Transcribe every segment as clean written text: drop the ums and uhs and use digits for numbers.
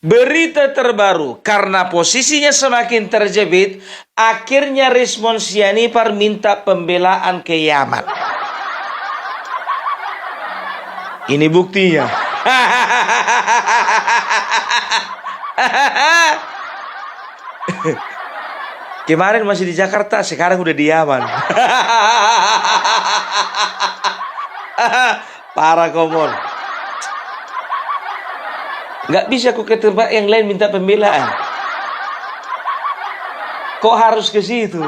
Berita terbaru, karena posisinya semakin terjepit, akhirnya Rismon Sianipar minta pembelaan ke Yaman. Ini buktinya. Kemarin masih di Jakarta, sekarang udah di Yaman. Parah komon. Gak bisa aku ke tempat yang lain minta pembelaan. Kok harus ke situ?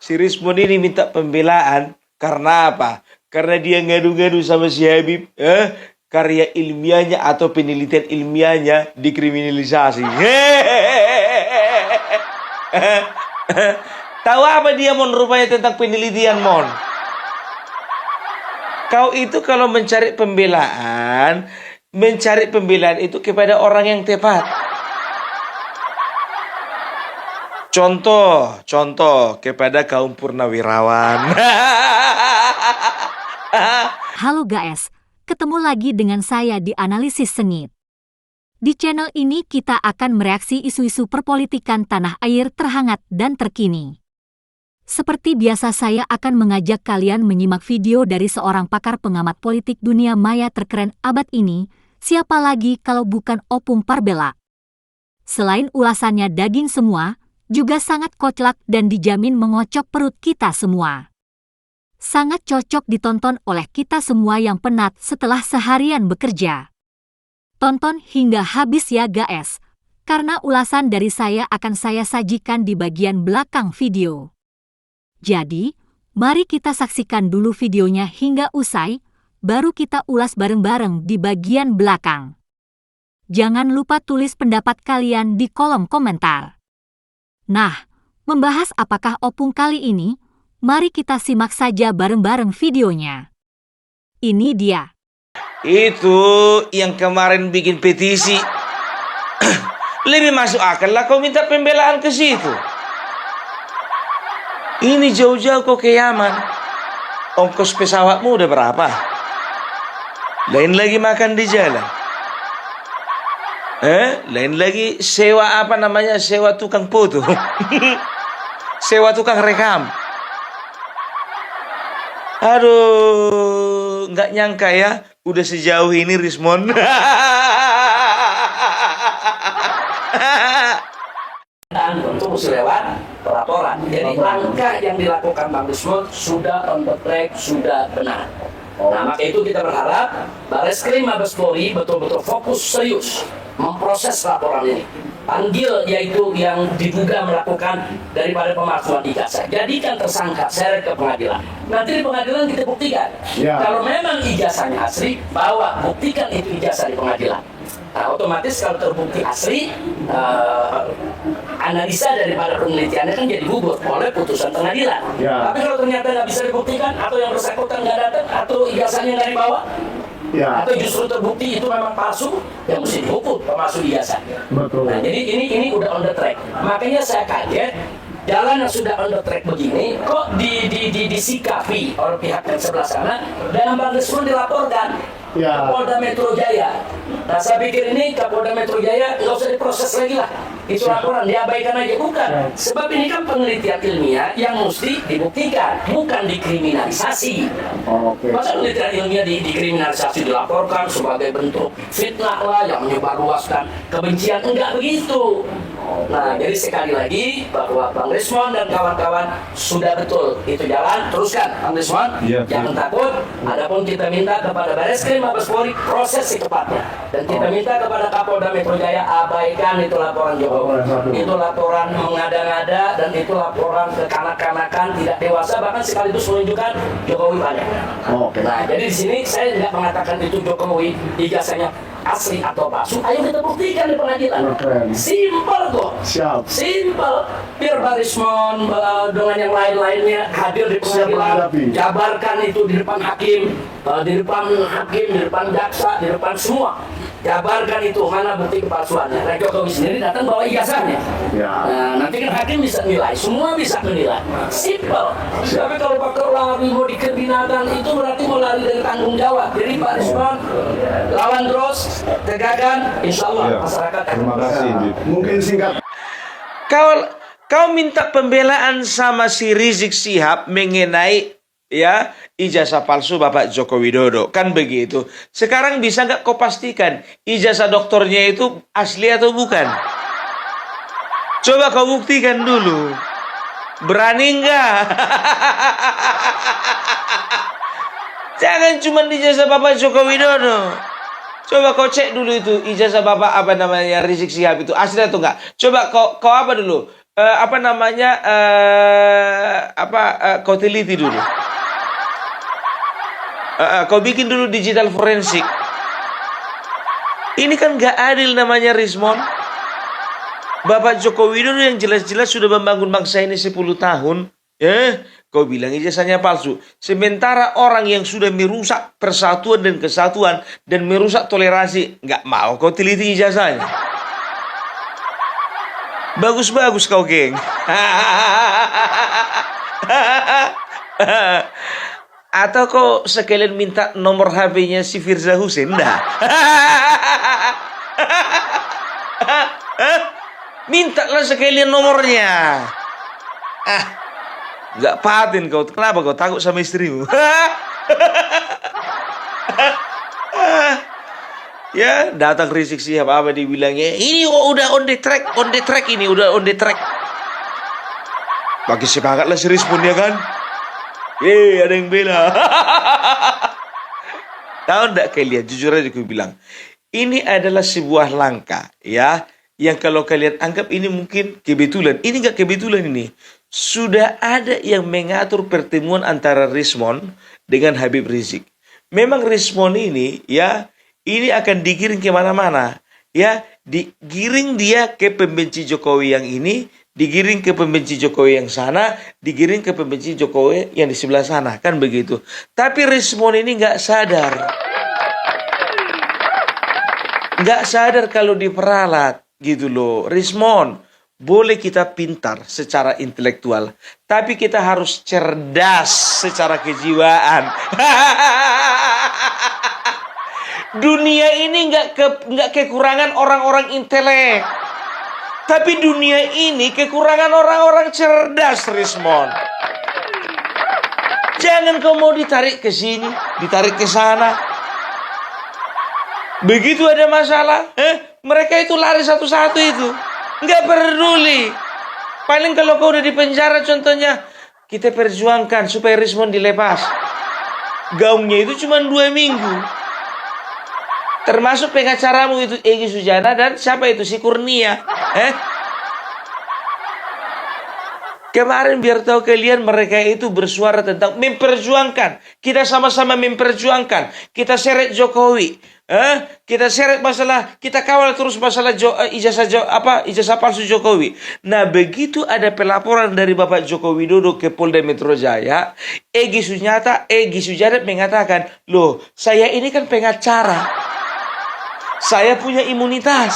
Si Rismon ini minta pembelaan karena apa? Karena dia ngadu-ngadu sama si Habib, karya ilmiahnya atau penelitian ilmiahnya dikriminalisasi. Tahu apa dia Mon rupanya tentang penelitian Mon? Kau itu kalau mencari pembelaan itu kepada orang yang tepat. Contoh kepada kaum purnawirawan. Halo guys, ketemu lagi dengan saya di Analisis Sengit. Di channel ini kita akan mereaksi isu-isu perpolitikan tanah air terhangat dan terkini. Seperti biasa saya akan mengajak kalian menyimak video dari seorang pakar pengamat politik dunia maya terkeren abad ini, siapa lagi kalau bukan Opung Parbela. Selain ulasannya daging semua, juga sangat kocak dan dijamin mengocok perut kita semua. Sangat cocok ditonton oleh kita semua yang penat setelah seharian bekerja. Tonton hingga habis ya guys, karena ulasan dari saya akan saya sajikan di bagian belakang video. Jadi, mari kita saksikan dulu videonya hingga usai, baru kita ulas bareng-bareng di bagian belakang. Jangan lupa tulis pendapat kalian di kolom komentar. Nah, membahas apakah Opung kali ini? Mari kita simak saja bareng-bareng videonya. Ini dia. Itu yang kemarin bikin petisi. Lebih masuk akal lah kau minta pembelaan ke situ. Ini jauh-jauh kau ke Yaman. Ongkos pesawatmu udah berapa? Lain lagi makan di jalan. Lain lagi sewa apa namanya? Sewa tukang foto. Sewa tukang rekam. Aduh, nggak nyangka ya, udah sejauh ini Rismon. Dan tentu mesti lewat laporan. Jadi langkah yang dilakukan Bang Rismon sudah on the track, sudah benar. Nah, maka itu kita berharap Bareskrim Mabes Polri betul-betul fokus serius memproses laporan ini. Panggil yaitu yang diduga melakukan daripada pemalsuan ijazah. Jadikan tersangka, seret ke pengadilan. Nanti di pengadilan kita buktikan. Ya. Kalau memang ijazahnya asli, bawa buktikan itu ijazah di pengadilan. Nah, otomatis kalau terbukti asli, analisa daripada penelitiannya kan jadi gugur oleh putusan pengadilan. Ya. Tapi kalau ternyata nggak bisa dibuktikan, atau yang bersangkutan nggak datang, atau ijazahnya nggak dibawa, ya, atau justru terbukti itu memang palsu, yang mesti dihukum pemalsu ijazah. Betul. Nah, jadi ini udah on the track. Makanya saya kaget, jalan yang sudah on the track begini, kok disikapi oleh pihak yang sebelah sana, dan Bang Rismon dilaporkan ke Polda Metro Jaya. Nah, saya pikir ini Kapolda Metro Jaya nggak usah diproses lagi lah. Itu laporan, diabaikan aja. Bukan. Sebab ini kan penelitian ilmiah yang mesti dibuktikan, bukan dikriminalisasi. Masa penelitian ilmiah dikriminalisasi, dilaporkan sebagai bentuk fitnah lah, yang menyebarluaskan kebencian. Enggak begitu. Nah, jadi sekali lagi bahwa Bang Rismon dan kawan-kawan sudah betul itu jalan, teruskan Bang Rismon, jangan takut. Adapun kita minta kepada Bareskrim Mabes Polri proses secepatnya, dan kita minta kepada Kapolda Metro Jaya abaikan itu laporan Jokowi, itu laporan mengada-ngada, dan itu laporan kekanak-kanakan, tidak dewasa, bahkan sekaligus menunjukkan Jokowi banyak. Nah, jadi di sini saya tidak mengatakan itu Jokowi ijazahnya asli atau palsu. Ayo kita buktikan di pengadilan. Simpel kok. Simpel. Biar Bang Rismon dengan yang lain-lainnya hadir di pengadilan, jabarkan itu di depan hakim, di depan jaksa, di depan semua. jabarkan itu mana bukti kepalsuannya. Nah, Jokowi sendiri datang bawa ijazahnya. Nah, nanti kan hakim bisa nilai, semua bisa menilai. Simple. Tapi kalau pakai lari mau dikerdinakan itu berarti mau lari dari tanggung jawab. Jadi Pak Rismon lawan terus, tegakkan, insya Allah masyarakat. Terima kasih. Mungkin singkat. Kau minta pembelaan sama si Rizik Syihab mengenai ya ijazah palsu Bapak Joko Widodo, kan begitu. Sekarang bisa nggak kau pastikan ijazah doktornya itu asli atau bukan? Coba kau buktikan dulu. Berani nggak? Jangan cuma ijazah Bapak Joko Widodo. Coba kau cek dulu itu ijazah Bapak apa namanya Rizik Syihab itu asli atau enggak? Coba kau apa dulu? Kau teliti dulu. Kau bikin dulu digital forensik. Ini kan gak adil namanya Rismon. Bapak Joko Widodo yang jelas-jelas sudah membangun bangsa ini 10 tahun. Kau bilang ijazahnya palsu. Sementara orang yang sudah merusak persatuan dan kesatuan dan merusak toleransi, gak mau kau teliti ijazahnya. Bagus-bagus kau, geng. Atau kau sekalian minta nomor HP-nya si Firza Hussein, dah. Mintalah sekalian nomornya. Gak patin kau. Kenapa kau takut sama istrimu? Ya, datang Rizik Syihab apa dibilangnya? Ini udah on the track ini, udah on the track. Bagi semangat lah si Rismon ya kan? Ada yang bela. Tahu enggak kalian? Jujur aja aku bilang, ini adalah sebuah langkah ya, yang kalau kalian anggap ini mungkin kebetulan, ini enggak kebetulan ini. Sudah ada yang mengatur pertemuan antara Rismon dengan Habib Rizik. Memang Rismon ini ya, ini akan digiring kemana-mana. Ya, digiring dia ke pembenci Jokowi yang ini, digiring ke pembenci Jokowi yang sana, digiring ke pembenci Jokowi yang di sebelah sana, kan begitu. Tapi Rismon ini nggak sadar. Nggak sadar kalau diperalat, gitu loh. Rismon, boleh kita pintar secara intelektual, tapi kita harus cerdas secara kejiwaan. Dunia ini nggak kekurangan orang-orang intelek, tapi dunia ini kekurangan orang-orang cerdas, Rismon. Jangan kau mau ditarik ke sini, ditarik ke sana. Begitu ada masalah, mereka itu lari satu-satu itu, nggak peduli. Paling kalau kau udah di penjara, contohnya kita perjuangkan supaya Rismon dilepas. Gaungnya itu cuma 2 minggu. Termasuk pengacaramu itu Egy Sujana dan siapa itu si Kurnia. Kemarin biar tahu kalian, mereka itu bersuara tentang memperjuangkan. Kita sama-sama memperjuangkan. Kita seret Jokowi. Kita seret masalah, kita kawal terus masalah ijazah palsu Jokowi. Nah, begitu ada pelaporan dari Bapak Joko Widodo ke Polda Metro Jaya, Egy Sujana mengatakan, loh, saya ini kan pengacara. Saya punya imunitas.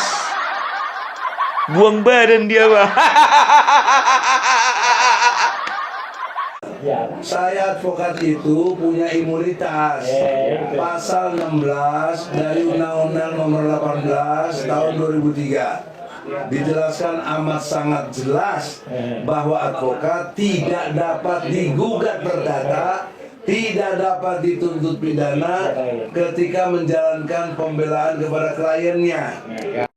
Buang badan dia, Pak. Saya advokat itu punya imunitas. Pasal 16 dari Undang-Undang Nomor 18 Tahun 2003 dijelaskan amat sangat jelas bahwa advokat tidak dapat digugat perdata, tidak dapat dituntut pidana ketika menjalankan pembelaan kepada kliennya.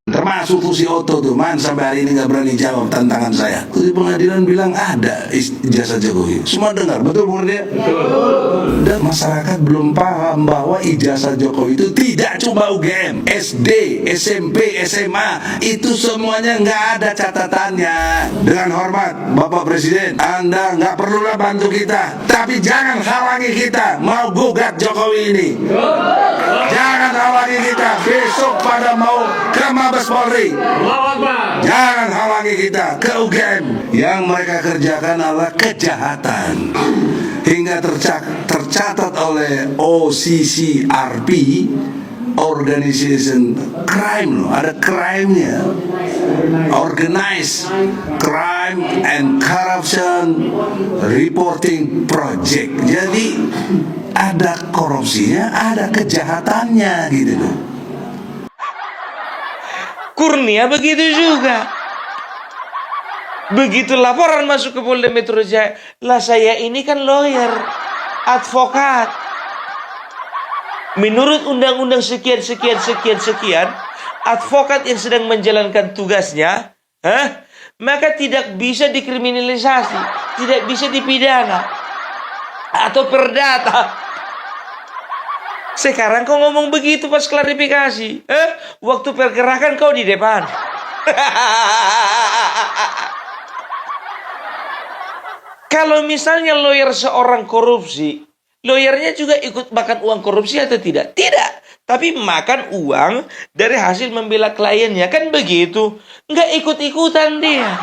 Termasuk tuh si Otto tuh, man sampai hari ini nggak berani jawab tantangan saya. Tuh di pengadilan bilang ada ijazah Jokowi. Semua dengar, betul bukan dia? Betul. Dan masyarakat belum paham bahwa ijazah Jokowi itu tidak cuma UGM, SD, SMP, SMA, itu semuanya nggak ada catatannya. Dengan hormat, Bapak Presiden, Anda nggak perlulah bantu kita, tapi jangan halangi kita mau gugat Jokowi ini. Jangan halangi kita besok pada mau ke Mabes Polri. Jangan halangi kita ke UGM. Yang mereka kerjakan adalah kejahatan. Hingga tercatat oleh OCCRP organization crime loh, ada crime-nya. Organized Crime and Corruption Reporting Project. Jadi ada korupsinya, ada kejahatannya gitu loh. Kurnia begitu juga. Begitu laporan masuk ke Polda Metro Jaya, lah saya ini kan lawyer, advokat. Menurut undang-undang sekian, advokat yang sedang menjalankan tugasnya, maka tidak bisa dikriminalisasi, tidak bisa dipidana atau perdata. Sekarang kau ngomong begitu pas klarifikasi, waktu pergerakan kau di depan. Kalau misalnya lawyer seorang korupsi, lawyernya juga ikut makan uang korupsi atau tidak? Tidak. Tapi makan uang dari hasil membela kliennya. Kan begitu. Nggak ikut-ikutan dia.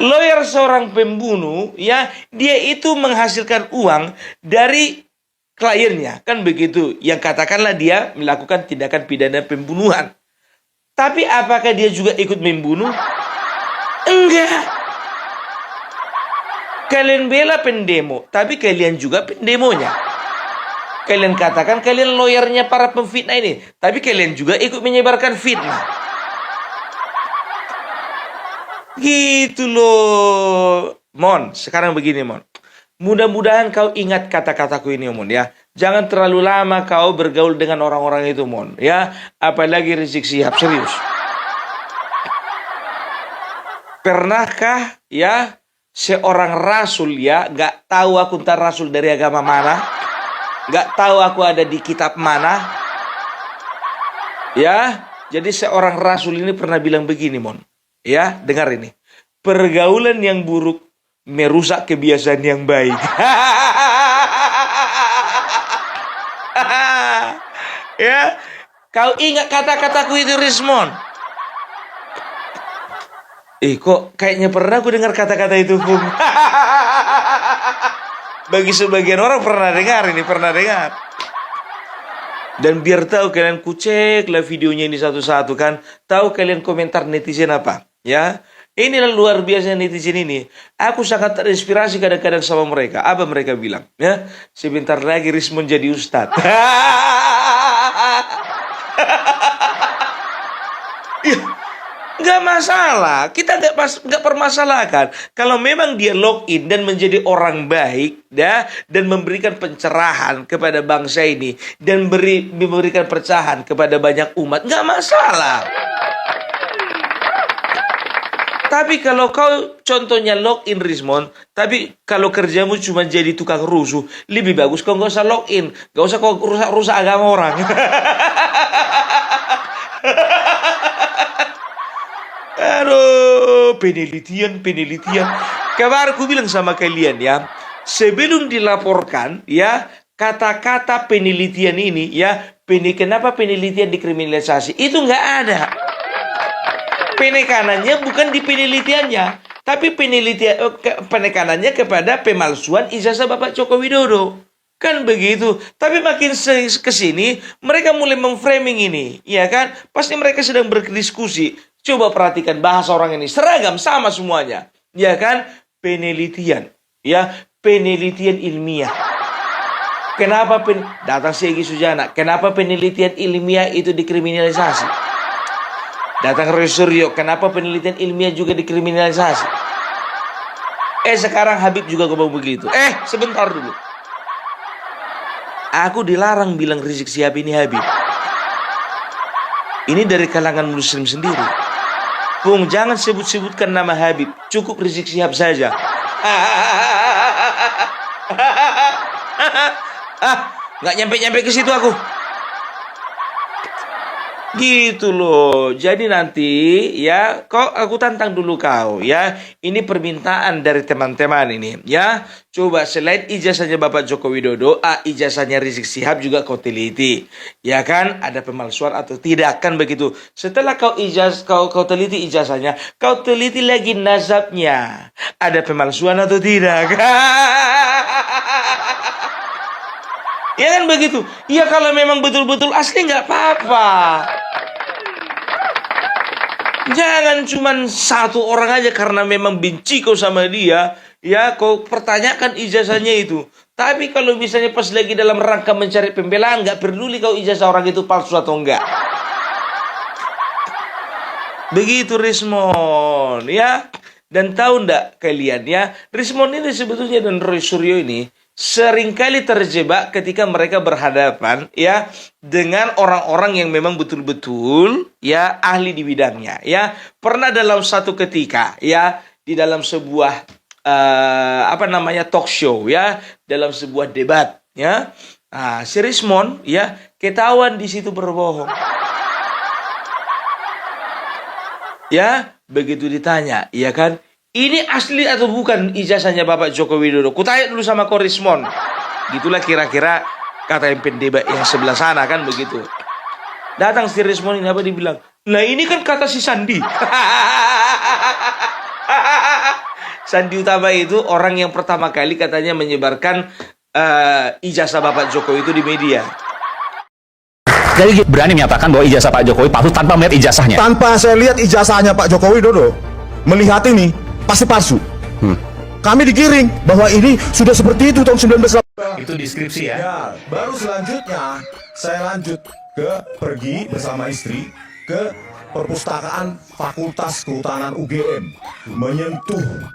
Lawyer seorang pembunuh, ya, dia itu menghasilkan uang dari kliennya. Kan begitu. Yang katakanlah dia melakukan tindakan pidana pembunuhan. Tapi apakah dia juga ikut membunuh? Enggak. Kalian bela pendemo, tapi kalian juga pendemonya. Kalian katakan kalian lawyernya para pemfitnah ini, tapi kalian juga ikut menyebarkan fitnah. Gitu loh. Mon, sekarang begini Mon. Mudah-mudahan kau ingat kata-kataku ini Mon ya. Jangan terlalu lama kau bergaul dengan orang-orang itu Mon ya. Apalagi Rizik Syihab, serius. Pernahkah ya seorang rasul ya, gak tahu aku entar rasul dari agama mana, gak tahu aku ada di kitab mana, ya. Jadi seorang rasul ini pernah bilang begini Mon, ya, dengar ini. Pergaulan yang buruk merusak kebiasaan yang baik. Ya, kau ingat kata-kataku itu Rismon? Kok kayaknya pernah aku dengar kata-kata itu, Bung. Bagi sebagian orang pernah dengar. Dan biar tahu kalian, kuceklah videonya ini satu-satu kan. Tahu kalian komentar netizen apa? Ya, inilah luar biasa netizen ini. Aku sangat terinspirasi kadang-kadang sama mereka. Apa mereka bilang? Ya, sebentar lagi Rismon jadi ustadz. Ya. Nggak masalah, kita nggak permasalahkan. Kalau memang dia login dan menjadi orang baik, dan memberikan pencerahan kepada bangsa ini, dan memberikan pencerahan kepada banyak umat, nggak masalah. Tapi kalau kau contohnya login Rismon, tapi kalau kerjamu cuma jadi tukang rusuh, lebih bagus kau nggak usah login, nggak usah kau rusak agama orang. Aduh, penelitian. Kemarin aku bilang sama kalian ya, sebelum dilaporkan ya, kata-kata penelitian ini ya, kenapa penelitian dikriminalisasi? Itu nggak ada. Penekanannya bukan di penelitiannya, tapi penekanannya kepada pemalsuan ijazah Bapak Joko Widodo. Kan begitu. Tapi makin kesini mereka mulai memframing ini, ya kan? Pasti mereka sedang berdiskusi. Coba perhatikan bahasa orang ini, seragam sama semuanya, ya kan? Penelitian, ya, penelitian ilmiah. Kenapa datang Segi Sujana? Kenapa penelitian ilmiah itu dikriminalisasi? Datang Resuryo, kenapa penelitian ilmiah juga dikriminalisasi? Sekarang Habib juga ngomong begitu. Sebentar dulu. Aku dilarang bilang Rizik Syihab ini Habib. Ini dari kalangan muslim sendiri. Bung, jangan sebut-sebutkan nama Habib. Cukup Rizik Syihab saja. Nggak nyampe-nyampe ke situ aku. Gitu loh. Jadi nanti ya, aku tantang dulu kau ya. Ini permintaan dari teman-teman ini ya. Coba selain ijazahnya Bapak Joko Widodo, ijazahnya Rizik Syihab juga kau teliti. Ya kan, ada pemalsuan atau tidak kan begitu. Setelah kau teliti ijazahnya, kau teliti lagi nazabnya. Ada pemalsuan atau tidak. Ya kan begitu. Ya kalau memang betul-betul asli nggak apa-apa. Jangan cuman satu orang aja karena memang benci kau sama dia, ya kau pertanyakan ijazahnya itu. Tapi kalau misalnya pas lagi dalam rangka mencari pembelaan, nggak peduli kau ijazah orang itu palsu atau enggak. Begitu Rismon, ya. Dan tahu ndak kalian ya, Rismon ini sebetulnya dan Roy Suryo ini seringkali terjebak ketika mereka berhadapan ya dengan orang-orang yang memang betul-betul ya ahli di bidangnya ya. Pernah dalam satu ketika ya di dalam sebuah talk show ya, dalam sebuah debat ya. Nah, si Rismon ya ketahuan di situ berbohong. Ya, begitu ditanya, ya kan? Ini asli atau bukan ijazahnya Bapak Joko Widodo? Kutanya dulu sama Rismon. Gitulah kira-kira kata yang pendebat yang sebelah sana kan begitu. Datang si Rismon ini apa dibilang? Nah ini kan kata si Sandi. Sandi Utama itu orang yang pertama kali katanya menyebarkan ijazah Bapak Jokowi itu di media. Jadi berani menyatakan bahwa ijazah Pak Jokowi palsu tanpa melihat ijazahnya. Tanpa saya lihat ijazahnya Pak Joko Widodo, melihat ini pasti palsu. Kami digiring bahwa ini sudah seperti itu tahun 1980. Itu deskripsi ya. Ya, baru selanjutnya saya lanjut pergi bersama istri ke perpustakaan Fakultas Kehutanan UGM, menyentuh,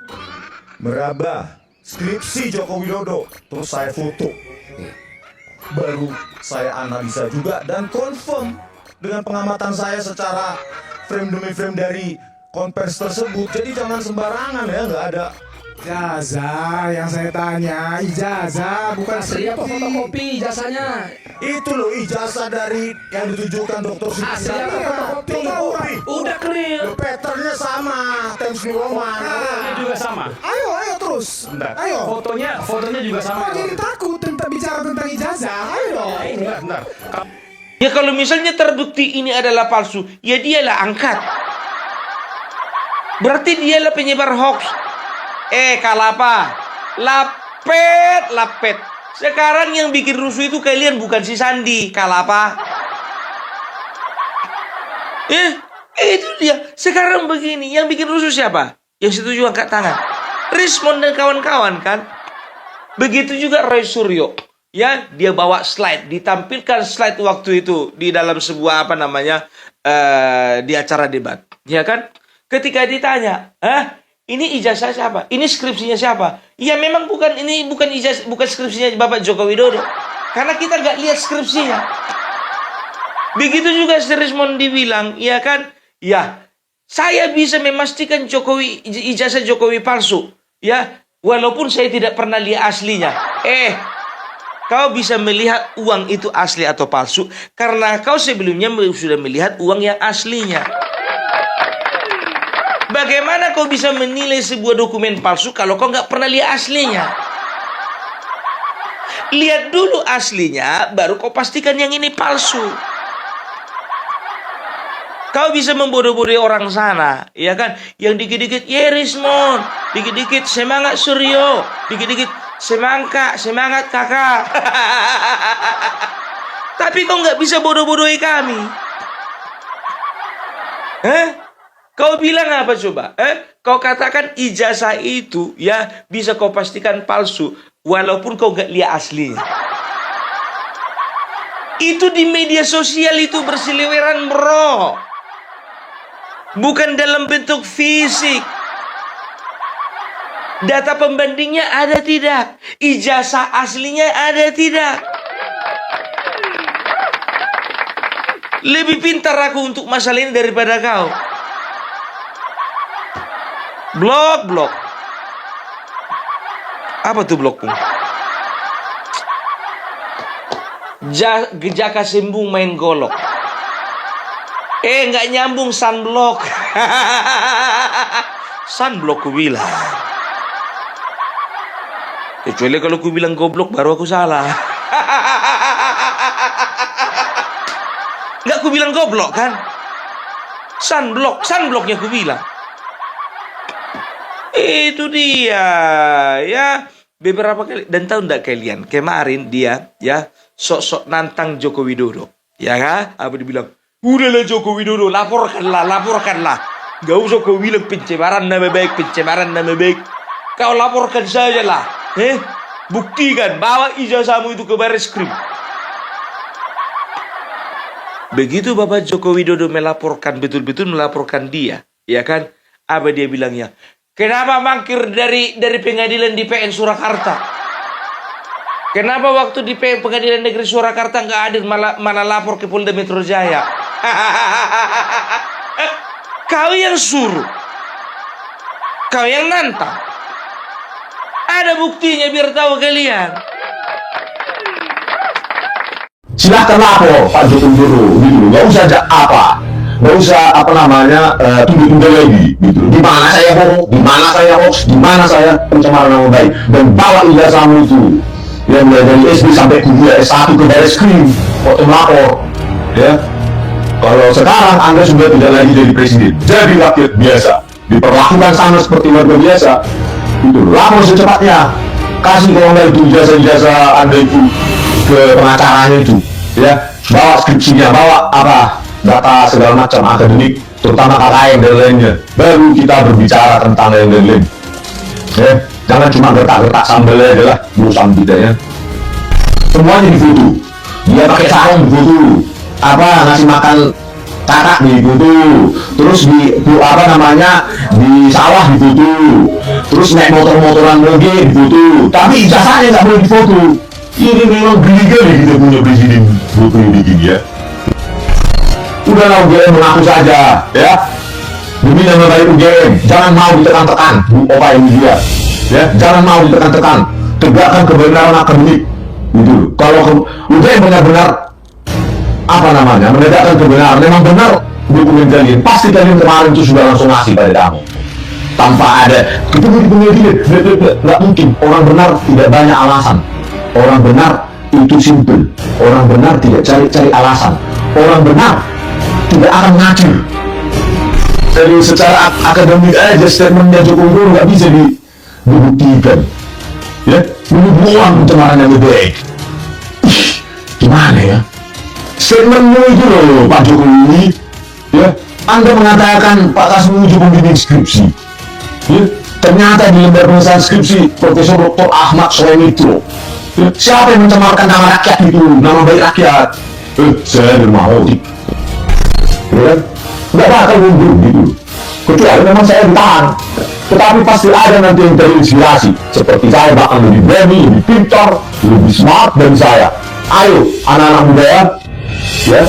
meraba skripsi Joko Widodo, terus saya foto. Baru saya analisa juga dan confirm dengan pengamatan saya secara frame demi frame dari konversi tersebut. Jadi jangan sembarangan ya, nggak ada ijazah yang saya tanya, ijazah bukan Asli apa skripsi. fotokopi ijazahnya? itu loh ijazah dari yang ditujukan Dokter Asli apa fotokopi? Udah clear. Patternnya sama, Times New Roman. Ini juga sama. Ayo terus. Bentar. Ayo. Fotonya juga sama. Kok jadi takut tentang bicara tentang ijazah? Ayo dong. Bentar. Ya kalau misalnya terbukti ini adalah palsu, ya dialah angkat. Berarti dialah penyebar hoax. Kalapa. Lapet. Sekarang yang bikin rusuh itu kalian bukan si Sandi. Kalapa. Itu dia. Sekarang begini, yang bikin rusuh siapa? Yang setuju angkat tangan. Rismon dan kawan-kawan kan. Begitu juga Roy Suryo. Ya, dia bawa slide, ditampilkan slide waktu itu di dalam sebuah di acara debat. Ya kan? Ketika ditanya, ini ijazah siapa? Ini skripsinya siapa? Ya memang bukan skripsinya Bapak Joko Widodo. Karena kita nggak lihat skripsinya. Begitu juga si Rismon dibilang, ya kan? Ya, saya bisa memastikan ijazah Jokowi palsu. Ya, walaupun saya tidak pernah lihat aslinya. Kau bisa melihat uang itu asli atau palsu karena kau sebelumnya sudah melihat uang yang aslinya. Bagaimana kau bisa menilai sebuah dokumen palsu kalau kau nggak pernah lihat aslinya? Lihat dulu aslinya, baru kau pastikan yang ini palsu. Kau bisa membodoh-bodohi orang sana, ya kan? Yang dikit-dikit, Rismon, dikit-dikit semangat Suryo, dikit-dikit semangat kakak. Tapi kau nggak bisa bodoh-bodohi kami. Kau bilang apa coba? Kau katakan ijazah itu ya bisa kau pastikan palsu, walaupun kau nggak lihat aslinya. Itu di media sosial itu berseliweran bro. Bukan dalam bentuk fisik. Data pembandingnya ada tidak? Ijazah aslinya ada tidak? Lebih pintar aku untuk masalah ini daripada kau. Blok. Apa tuh blokmu? Jaka sembung main golok. Nggak nyambung sunblock. Sunblock ku bilang. Kecuali kalau ku bilang goblok baru aku salah. Nggak ku bilang goblok kan? Sunblocknya ku bilang. Itu dia ya beberapa kali. Dan tahu nggak kalian kemarin dia ya sok-sok nantang Joko Widodo. Ya kan? Apa dibilang? Udahlah Joko Widodo, laporkanlah. Gak usah kau bilang pencemaran nama baik. Kau laporkan saja lah. Buktikan, bawa ijazahmu itu ke Barreskrim. Begitu Bapak Joko Widodo melaporkan, betul-betul melaporkan dia, ya kan? Apa dia bilangnya? Kenapa mangkir dari pengadilan di PN Surakarta? Kenapa waktu di pengadilan negeri Surakarta nggak hadir, malah lapor ke Polda Metro Jaya? Kau yang suruh, kau yang nantang. Ada buktinya biar tahu kalian. Silahkan lapor Pak Joko Widodo, gitu. Nggak usah nggak usah tunda-tunda lagi, gitu. Di mana saya hoax, di mana saya pencemaran nama baik, dan bawa ijazahmu itu, ya, mulai dari SD sampai kuliah S1 ke Barreskrim, foto melapor, ya. Kalau sekarang Anda sudah tidak lagi jadi presiden, jadi rakyat biasa, diperlakukan sama seperti warga biasa, itu lapor secepatnya, kasih kalau nggak itu ijazah Anda itu ke pengacaranya itu, ya, bawa skripsinya, bawa data segala macam akademik, terutama KKN dan lainnya, baru kita berbicara tentang yang lain-lain. Ya, jangan cuma gertak-gertak sambal aja lah urusan kita, ya. Semuanya difoto, dia pakai sarung difoto, ngasih makan kakak difoto, terus di sawah difoto, terus naik motor-motoran lagi difoto, tapi ijazahnya nggak boleh difoto. Ini memang geli-geli kita punya presiden foto begini, ya. Udahlah UGM mengaku saja, ya. Demi nama baik UGM, jangan mau ditekan-tekan, Bu Opa ini dia, ya. Jangan mau ditekan-tekan, tegakkan kebenaran akademik, gitu. Kalau UGM benar-benar menegakkan kebenaran, memang benar dokumen kalian, pasti kalian kemarin itu sudah langsung ngasih pada kamu, tanpa ada ketemu di pengadilan. Nggak mungkin. Orang benar tidak banyak alasan. Orang benar itu simple. Orang benar tidak cari-cari alasan. Orang benar tidak akan ngacir. Jadi secara akademik aja statementnya Joko Widodo nggak bisa dibuktikan, ya. Menubuhan pencemaran yang lebih baik. Gimana ya? Statementmu itu loh Pak Jokowi, ya. Anda mengatakan Pak Kasmu cukup bimbing skripsi, ya. Ternyata di lembar penulisan skripsi Profesor Dr. Ahmad Soemitro, ya. Siapa yang mencemarkan nama rakyat itu, nama baik rakyat? Saya Dermaudi, ya. Nggak bakal mundur, gitu. Kecuali memang saya ditahan, tetapi pasti ada nanti yang terinspirasi seperti saya, bahkan lebih berani, lebih pintar, lebih smart dari saya. Ayo anak-anak muda, ya,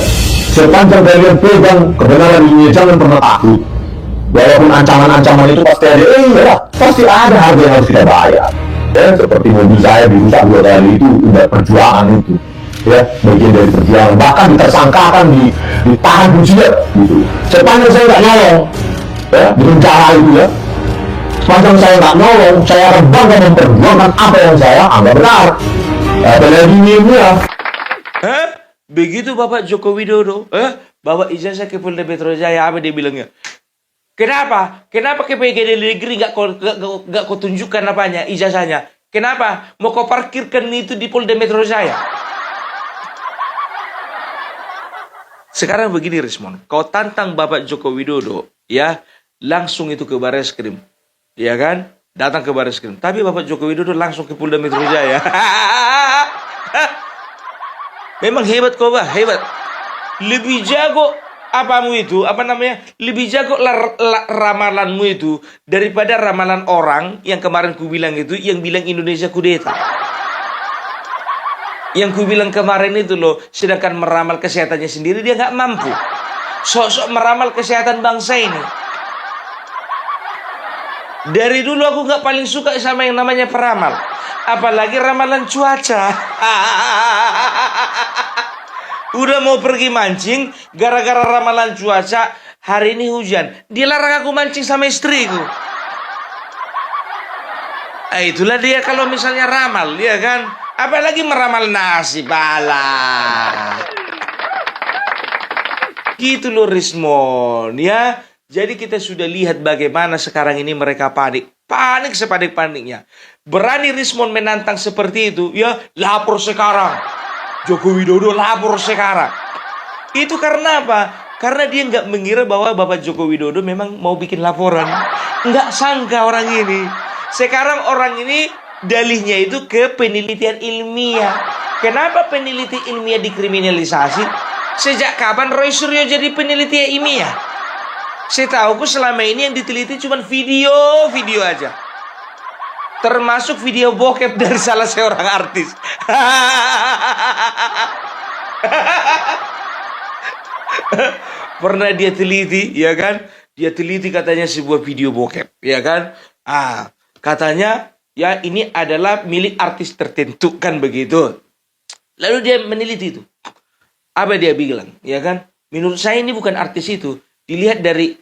sepanjang kalian pegang kebenaran ini, jangan pernah takut. Walaupun ancaman-ancaman itu pasti ada, pasti ada harga yang harus kita bayar. Ya, seperti mobil saya dirusak 2 kali itu udah perjuangan itu, ya, bagian dari perjuangan. Bahkan ditersangkakan, ditahan usia, gitu. Sepanjang saya nggak nyolong, ya, dengan cara itu, ya. Sepanjang saya nggak nyolong, saya akan bangga memperjuangkan apa yang saya anggap benar. Apalagi ini, ya. Begitu Bapak Joko Widodo bawa ijazah ke Polda Metro Jaya, apa dia bilangnya? Kenapa ke PGD negeri gak kau tunjukkan ijazahnya? Kenapa? Mau kau parkirkan itu di Polda Metro Jaya? Sekarang begini Rismon, kau tantang Bapak Joko Widodo, ya, langsung itu ke Barreskrim, ya kan? Datang ke Barreskrim, tapi Bapak Joko Widodo langsung ke Polda Metro Jaya. Memang hebat kau, Bah, hebat. Lebih jago lebih jago ramalanmu itu daripada ramalan orang yang kemarin ku bilang itu, yang bilang Indonesia kudeta. Yang ku bilang kemarin itu loh, sedangkan meramal kesehatannya sendiri dia nggak mampu. Sok-sok meramal kesehatan bangsa ini. Dari dulu aku nggak paling suka sama yang namanya peramal, apalagi ramalan cuaca. Udah mau pergi mancing, gara-gara ramalan cuaca, hari ini hujan. Dilarang aku mancing sama istriku. Itulah dia kalau misalnya ramal, ya kan? Apalagi meramal nasib, bala. Gitu loh Rismon, ya. Jadi kita sudah lihat bagaimana sekarang ini mereka panik. Panik sepanik-paniknya. Berani Rismon menantang seperti itu, ya, lapor sekarang. Joko Widodo lapor sekarang. Itu karena apa? Karena dia nggak mengira bahwa Bapak Joko Widodo memang mau bikin laporan. Nggak sangka orang ini. Sekarang orang ini dalihnya itu ke penelitian ilmiah. Kenapa peneliti ilmiah dikriminalisasi? Sejak kapan Roy Suryo jadi peneliti ilmiah? Setahuku selama ini yang diteliti cuma video aja. Termasuk video bokep dari salah seorang artis. Pernah dia teliti, ya kan? Dia teliti katanya sebuah video bokep, ya kan? Katanya ya ini adalah milik artis tertentu kan begitu. Lalu dia meneliti itu. Apa dia bilang, ya kan? Menurut saya ini bukan artis itu. Dilihat dari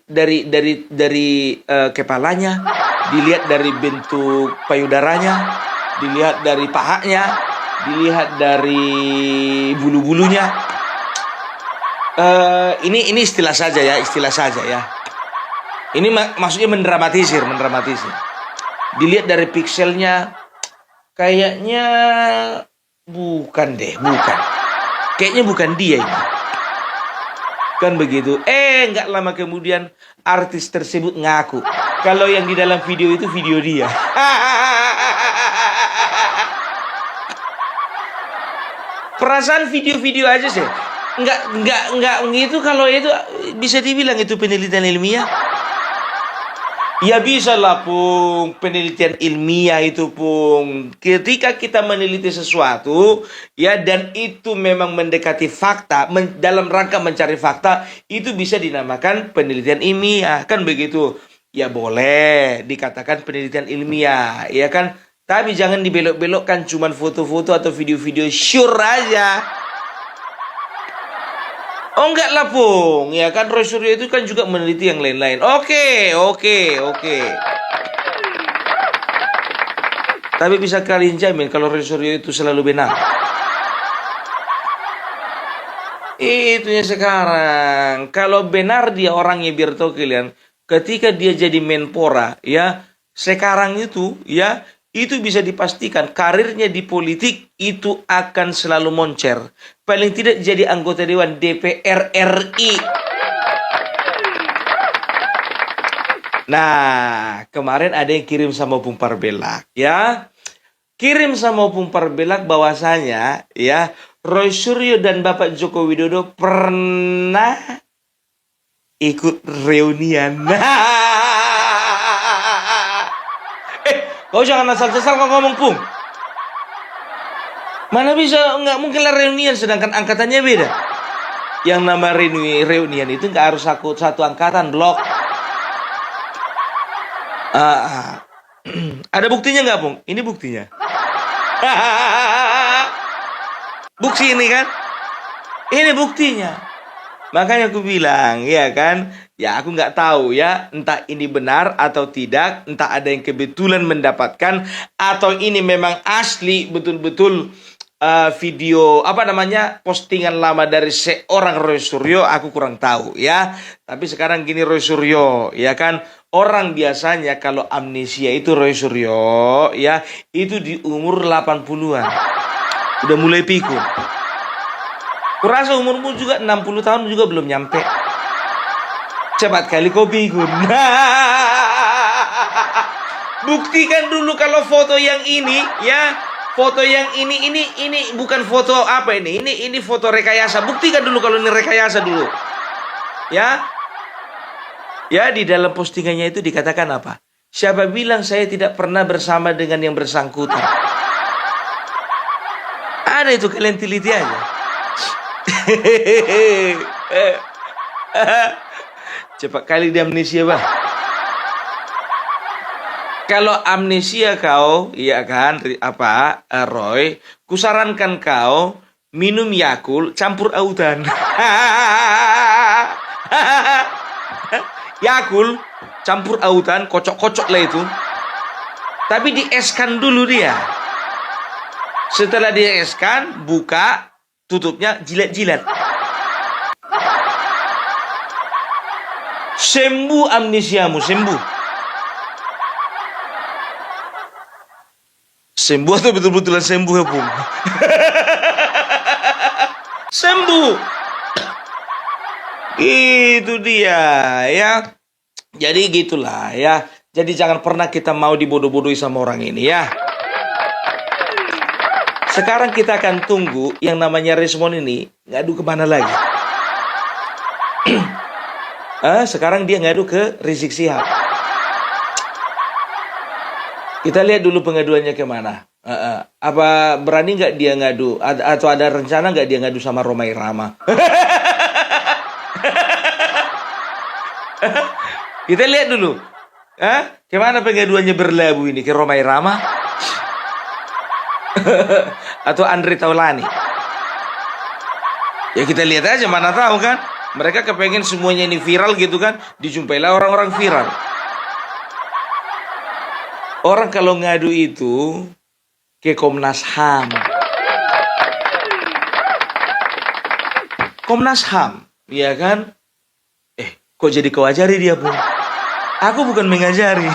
kepalanya, dilihat dari bentuk payudaranya, dilihat dari pahanya, dilihat dari bulu-bulunya. Ini istilah saja ya. Ini maksudnya mendramatisir. Dilihat dari pikselnya, kayaknya bukan. Kayaknya bukan dia ini. Kan begitu. Nggak lama kemudian artis tersebut ngaku kalau yang di dalam video itu video dia. Perasaan video-video aja sih. Nggak gitu. Kalau itu bisa dibilang itu penelitian ilmiah. Ya bisa lah Pung, penelitian ilmiah itu Pung. Ketika kita meneliti sesuatu, ya dan itu memang mendekati fakta, dalam rangka mencari fakta, itu bisa dinamakan penelitian ilmiah, kan begitu. Ya boleh dikatakan penelitian ilmiah, ya kan. Tapi jangan dibelok-belokkan cuman foto-foto atau video-video sure aja. Oh enggak lah Pung, ya kan Roy Suryo itu kan juga meneliti yang lain-lain. Oke. Tapi bisa kalian jamin kalau Roy Suryo itu selalu benar. Itunya sekarang. Kalau benar dia orangnya biar tahu kalian, ketika dia jadi Menpora, ya sekarang itu, ya itu bisa dipastikan karirnya di politik itu akan selalu moncer. Paling tidak jadi anggota Dewan DPR RI. Nah, kemarin ada yang kirim sama Opung Parbelak, ya. Kirim sama Opung Parbelak bahwasanya, ya, Roy Suryo dan Bapak Joko Widodo pernah ikut reunian. Kau jangan asal-asal kau ngomong Pung. Mana bisa, nggak mungkin lah reunian sedangkan angkatannya beda. Yang nama reunian itu nggak harus satu angkatan, blok. Ada buktinya nggak Pung? Ini buktinya. Bukti ini kan? Ini buktinya. Makanya aku bilang, ya kan, ya aku nggak tahu ya, entah ini benar atau tidak, entah ada yang kebetulan mendapatkan, atau ini memang asli betul-betul video, postingan lama dari seorang Roy Suryo, aku kurang tahu ya. Tapi sekarang gini Roy Suryo, ya kan, orang biasanya kalau amnesia itu Roy Suryo, ya, itu di umur 80-an. Udah mulai pikun. Kurasa umurmu juga 60 tahun juga belum nyampe. Cepat kali kau pikun. Buktikan dulu kalau foto yang ini, ya. Foto yang ini bukan foto apa ini? Ini foto rekayasa. Buktikan dulu kalau ini rekayasa dulu. Ya. Ya, di dalam postingannya itu dikatakan apa? Siapa bilang saya tidak pernah bersama dengan yang bersangkutan? Ada itu, kalian teliti aja. Cepat kali di amnesia Bang. Kalau amnesia kau, iya kan, Roy, kusarankan kau minum Yakult campur autan. Yakult campur autan, kocok-kocok lah itu. Tapi dieskan dulu dia. Setelah dieskan, buka, tutupnya, jilat-jilat. Sembuh amnesiamu, sembuh. Sembuh atau betul-betulan sembuh ya Pung? sembuh. Itu dia ya. Jadi gitulah ya. Jadi jangan pernah kita mau dibodoh-bodohi sama orang ini ya. Sekarang kita akan tunggu yang namanya Rismon ini ngadu kemana lagi. Sekarang dia ngadu ke Rizik Syihab. Kita lihat dulu pengaduannya kemana. Apa berani nggak dia ngadu? Atau ada rencana nggak dia ngadu sama Romai Rama? Kita lihat dulu. Kemana pengaduannya berlabuh ini? Ke Romai Rama? Atau Andre Taulani? Ya kita lihat aja, mana tahu kan. Mereka kepengen semuanya ini viral gitu kan. Dijumpailah orang-orang viral. Orang kalau ngadu itu ke Komnas HAM. Komnas HAM, ya kan? Kok jadi kau ajari dia pun? Aku bukan mengajari.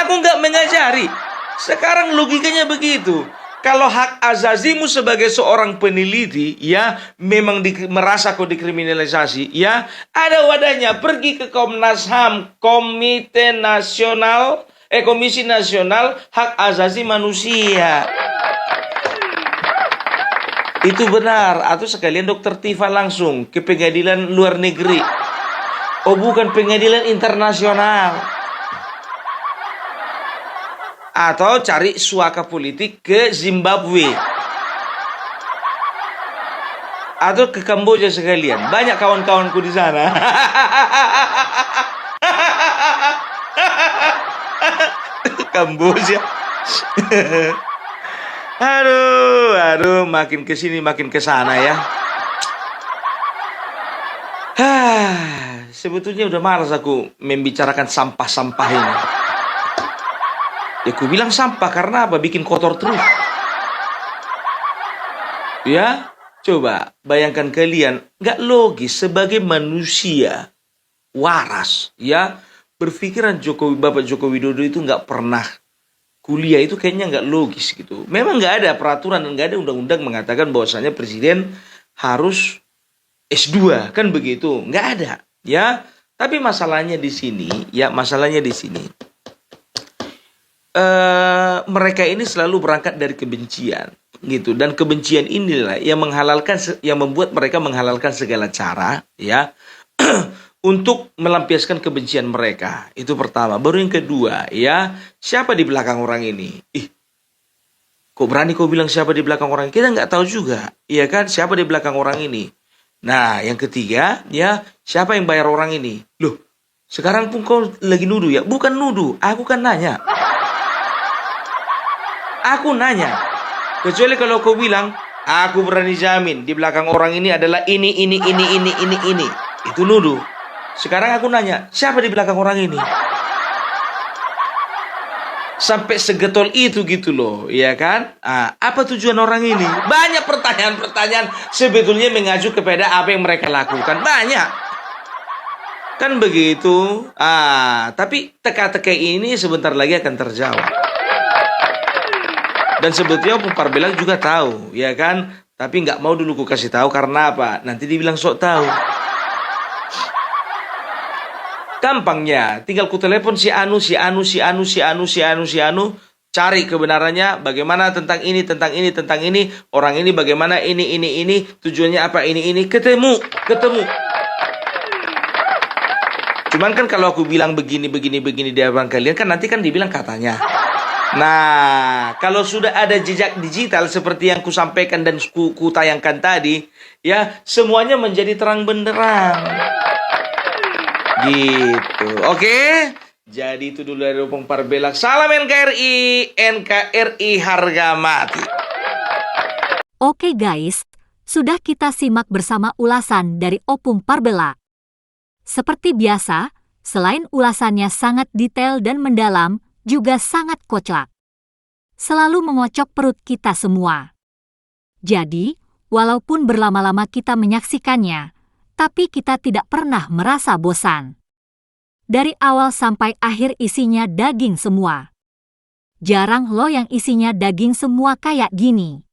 Aku nggak mengajari. Sekarang logikanya begitu. Kalau hak azazimu sebagai seorang peneliti, ya, memang merasa kau dikriminalisasi, ya, ada wadahnya. Pergi ke Komnas HAM, Komisi Nasional Hak Azazi Manusia. Itu benar. Atau sekalian Dokter Tifa langsung ke pengadilan luar negeri. Oh, bukan pengadilan internasional. Atau cari suaka politik ke Zimbabwe. Atau ke Kamboja sekalian. Banyak kawan-kawanku di sana. Kamboja. Aduh, makin ke sini makin ke sana ya. Sebetulnya udah malas aku membicarakan sampah-sampah ini. Ya aku bilang sampah karena apa? Bikin kotor terus. Ya, coba bayangkan kalian, nggak logis sebagai manusia waras, ya, berpikiran Bapak Joko Widodo itu nggak pernah kuliah, itu kayaknya nggak logis gitu. Memang nggak ada peraturan dan nggak ada undang-undang mengatakan bahwasanya presiden harus S2, kan begitu? Nggak ada, ya. Tapi masalahnya di sini, mereka ini selalu berangkat dari kebencian, gitu. Dan kebencian inilah yang membuat mereka menghalalkan segala cara, ya, untuk melampiaskan kebencian mereka. Itu pertama. Baru yang kedua, ya, siapa di belakang orang ini? Kok berani kau bilang siapa di belakang orang ini? Kita nggak tahu juga, ya kan? Siapa di belakang orang ini? Nah, yang ketiga, ya, siapa yang bayar orang ini? Loh, sekarang pun kau lagi nuduh ya? Bukan nuduh, aku kan nanya. Aku nanya. Kecuali kalau kau bilang, aku berani jamin di belakang orang ini adalah ini. Itu nuduh. Sekarang aku nanya, siapa di belakang orang ini? Sampai segetol itu gitu loh, ya kan? Apa tujuan orang ini? Banyak pertanyaan-pertanyaan sebetulnya mengacu kepada apa yang mereka lakukan. Banyak. Kan begitu. Tapi teka-teki ini sebentar lagi akan terjawab. Dan sebetulnya Opung Parbelang juga tahu, ya kan? Tapi nggak mau dulu ku kasih tahu karena apa? Nanti dibilang sok tahu. Gampangnya, tinggal ku telepon si anu, cari kebenarannya, bagaimana tentang ini, orang ini bagaimana ini, tujuannya apa ini, ketemu. Cuman kan kalau aku bilang begini di hadapan kalian kan nanti kan dibilang katanya. Nah, kalau sudah ada jejak digital seperti yang ku sampaikan dan ku tayangkan tadi, ya, semuanya menjadi terang benderang. Gitu. Oke? Jadi itu dulu dari Opung Parbelang. Salam NKRI harga mati. Oke guys, sudah kita simak bersama ulasan dari Opung Parbelang. Seperti biasa, selain ulasannya sangat detail dan mendalam, juga sangat kocak. Selalu mengocok perut kita semua. Jadi, walaupun berlama-lama kita menyaksikannya, tapi kita tidak pernah merasa bosan. Dari awal sampai akhir isinya daging semua. Jarang loh yang isinya daging semua kayak gini.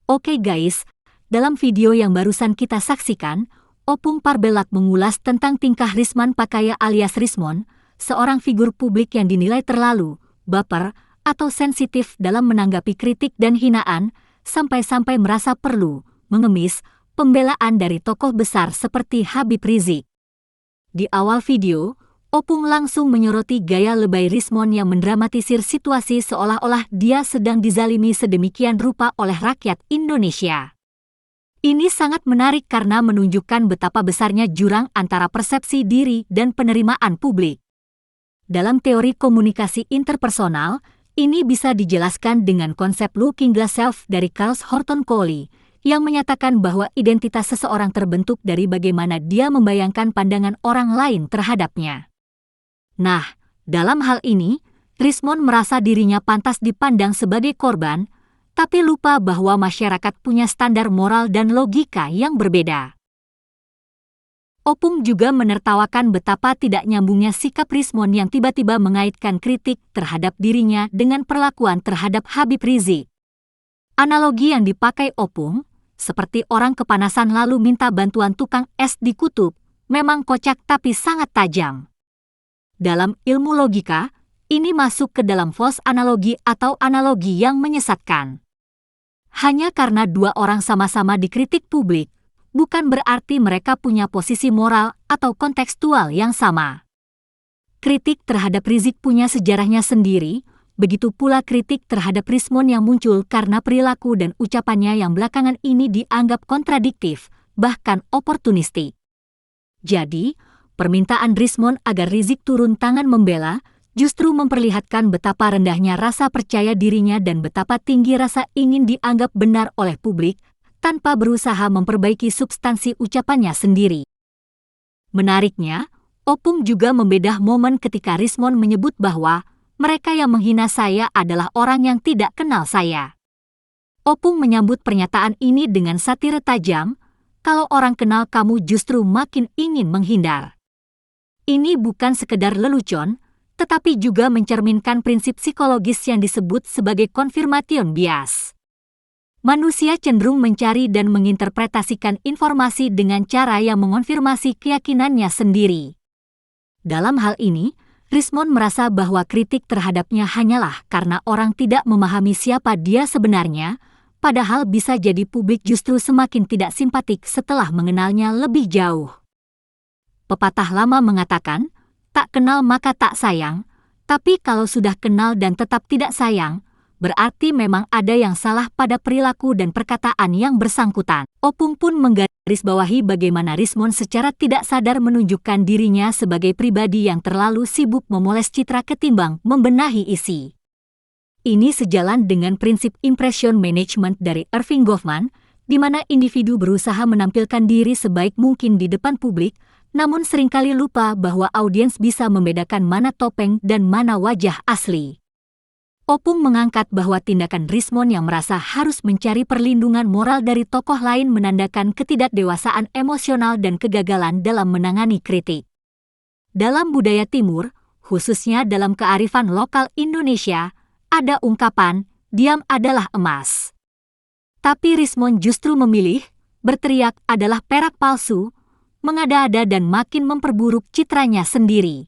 Oke guys, dalam video yang barusan kita saksikan, Opung Parbelak mengulas tentang tingkah Risman Pakaya alias Rismon, seorang figur publik yang dinilai terlalu baper atau sensitif dalam menanggapi kritik dan hinaan, sampai-sampai merasa perlu mengemis pembelaan dari tokoh besar seperti Habib Rizik. Di awal video, Opung langsung menyoroti gaya lebay Rismon yang mendramatisir situasi seolah-olah dia sedang dizalimi sedemikian rupa oleh rakyat Indonesia. Ini sangat menarik karena menunjukkan betapa besarnya jurang antara persepsi diri dan penerimaan publik. Dalam teori komunikasi interpersonal, ini bisa dijelaskan dengan konsep looking glass self dari Carl Horton Collie, yang menyatakan bahwa identitas seseorang terbentuk dari bagaimana dia membayangkan pandangan orang lain terhadapnya. Nah, dalam hal ini, Rismon merasa dirinya pantas dipandang sebagai korban, tapi lupa bahwa masyarakat punya standar moral dan logika yang berbeda. Opung juga menertawakan betapa tidak nyambungnya sikap Rismon yang tiba-tiba mengaitkan kritik terhadap dirinya dengan perlakuan terhadap Habib Rizik. Analogi yang dipakai Opung, seperti orang kepanasan lalu minta bantuan tukang es di kutub, memang kocak tapi sangat tajam. Dalam ilmu logika, ini masuk ke dalam false analogi atau analogi yang menyesatkan. Hanya karena dua orang sama-sama dikritik publik, bukan berarti mereka punya posisi moral atau kontekstual yang sama. Kritik terhadap Rizik punya sejarahnya sendiri, begitu pula kritik terhadap Rismon yang muncul karena perilaku dan ucapannya yang belakangan ini dianggap kontradiktif, bahkan oportunistik. Jadi, permintaan Rismon agar Rizik turun tangan membela justru memperlihatkan betapa rendahnya rasa percaya dirinya dan betapa tinggi rasa ingin dianggap benar oleh publik tanpa berusaha memperbaiki substansi ucapannya sendiri. Menariknya, Opung juga membedah momen ketika Rismon menyebut bahwa mereka yang menghina saya adalah orang yang tidak kenal saya. Opung menyambut pernyataan ini dengan satire tajam, kalau orang kenal kamu justru makin ingin menghindar. Ini bukan sekedar lelucon, tetapi juga mencerminkan prinsip psikologis yang disebut sebagai confirmation bias. Manusia cenderung mencari dan menginterpretasikan informasi dengan cara yang mengonfirmasi keyakinannya sendiri. Dalam hal ini, Rismon merasa bahwa kritik terhadapnya hanyalah karena orang tidak memahami siapa dia sebenarnya, padahal bisa jadi publik justru semakin tidak simpatik setelah mengenalnya lebih jauh. Pepatah lama mengatakan, tak kenal maka tak sayang, tapi kalau sudah kenal dan tetap tidak sayang, berarti memang ada yang salah pada perilaku dan perkataan yang bersangkutan. Opung pun menggarisbawahi bagaimana Rismon secara tidak sadar menunjukkan dirinya sebagai pribadi yang terlalu sibuk memoles citra ketimbang membenahi isi. Ini sejalan dengan prinsip impression management dari Erving Goffman, di mana individu berusaha menampilkan diri sebaik mungkin di depan publik, namun seringkali lupa bahwa audiens bisa membedakan mana topeng dan mana wajah asli. Opung mengangkat bahwa tindakan Rismon yang merasa harus mencari perlindungan moral dari tokoh lain menandakan ketidakdewasaan emosional dan kegagalan dalam menangani kritik. Dalam budaya Timur, khususnya dalam kearifan lokal Indonesia, ada ungkapan, diam adalah emas. Tapi Rismon justru memilih, berteriak adalah perak palsu, mengada-ada dan makin memperburuk citranya sendiri.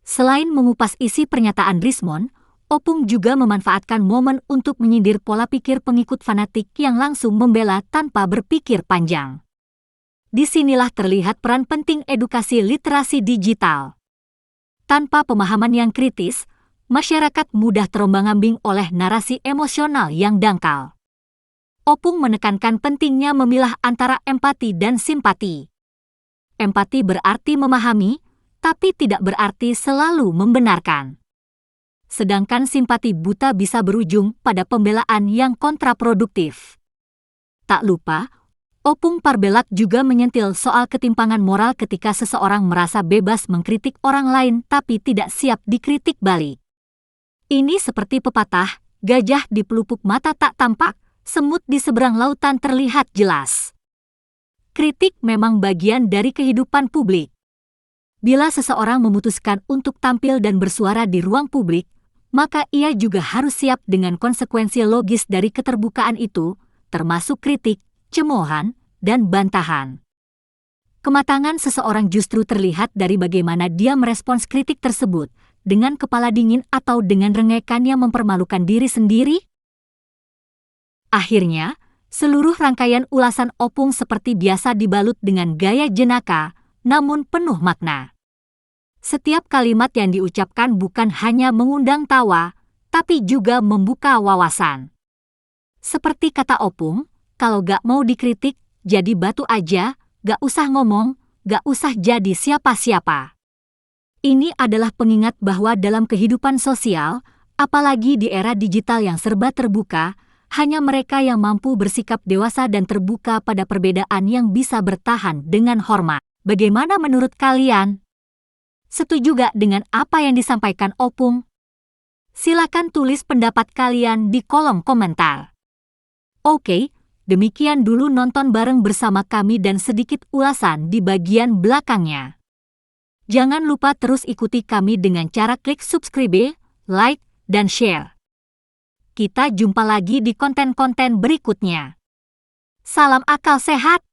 Selain mengupas isi pernyataan Rismon, Opung juga memanfaatkan momen untuk menyindir pola pikir pengikut fanatik yang langsung membela tanpa berpikir panjang. Disinilah terlihat peran penting edukasi literasi digital. Tanpa pemahaman yang kritis, masyarakat mudah terombang-ambing oleh narasi emosional yang dangkal. Opung menekankan pentingnya memilah antara empati dan simpati. Empati berarti memahami, tapi tidak berarti selalu membenarkan. Sedangkan simpati buta bisa berujung pada pembelaan yang kontraproduktif. Tak lupa, Opung Parbelak juga menyentil soal ketimpangan moral ketika seseorang merasa bebas mengkritik orang lain tapi tidak siap dikritik balik. Ini seperti pepatah, gajah di pelupuk mata tak tampak, semut di seberang lautan terlihat jelas. Kritik memang bagian dari kehidupan publik. Bila seseorang memutuskan untuk tampil dan bersuara di ruang publik, maka ia juga harus siap dengan konsekuensi logis dari keterbukaan itu, termasuk kritik, cemoohan, dan bantahan. Kematangan seseorang justru terlihat dari bagaimana dia merespons kritik tersebut, dengan kepala dingin atau dengan rengekan yang mempermalukan diri sendiri. Akhirnya, seluruh rangkaian ulasan Opung seperti biasa dibalut dengan gaya jenaka, namun penuh makna. Setiap kalimat yang diucapkan bukan hanya mengundang tawa, tapi juga membuka wawasan. Seperti kata Opung, kalau gak mau dikritik, jadi batu aja, gak usah ngomong, gak usah jadi siapa-siapa. Ini adalah pengingat bahwa dalam kehidupan sosial, apalagi di era digital yang serba terbuka, hanya mereka yang mampu bersikap dewasa dan terbuka pada perbedaan yang bisa bertahan dengan hormat. Bagaimana menurut kalian? Setuju gak dengan apa yang disampaikan Opung? Silakan tulis pendapat kalian di kolom komentar. Oke, demikian dulu nonton bareng bersama kami dan sedikit ulasan di bagian belakangnya. Jangan lupa terus ikuti kami dengan cara klik subscribe, like, dan share. Kita jumpa lagi di konten-konten berikutnya. Salam akal sehat!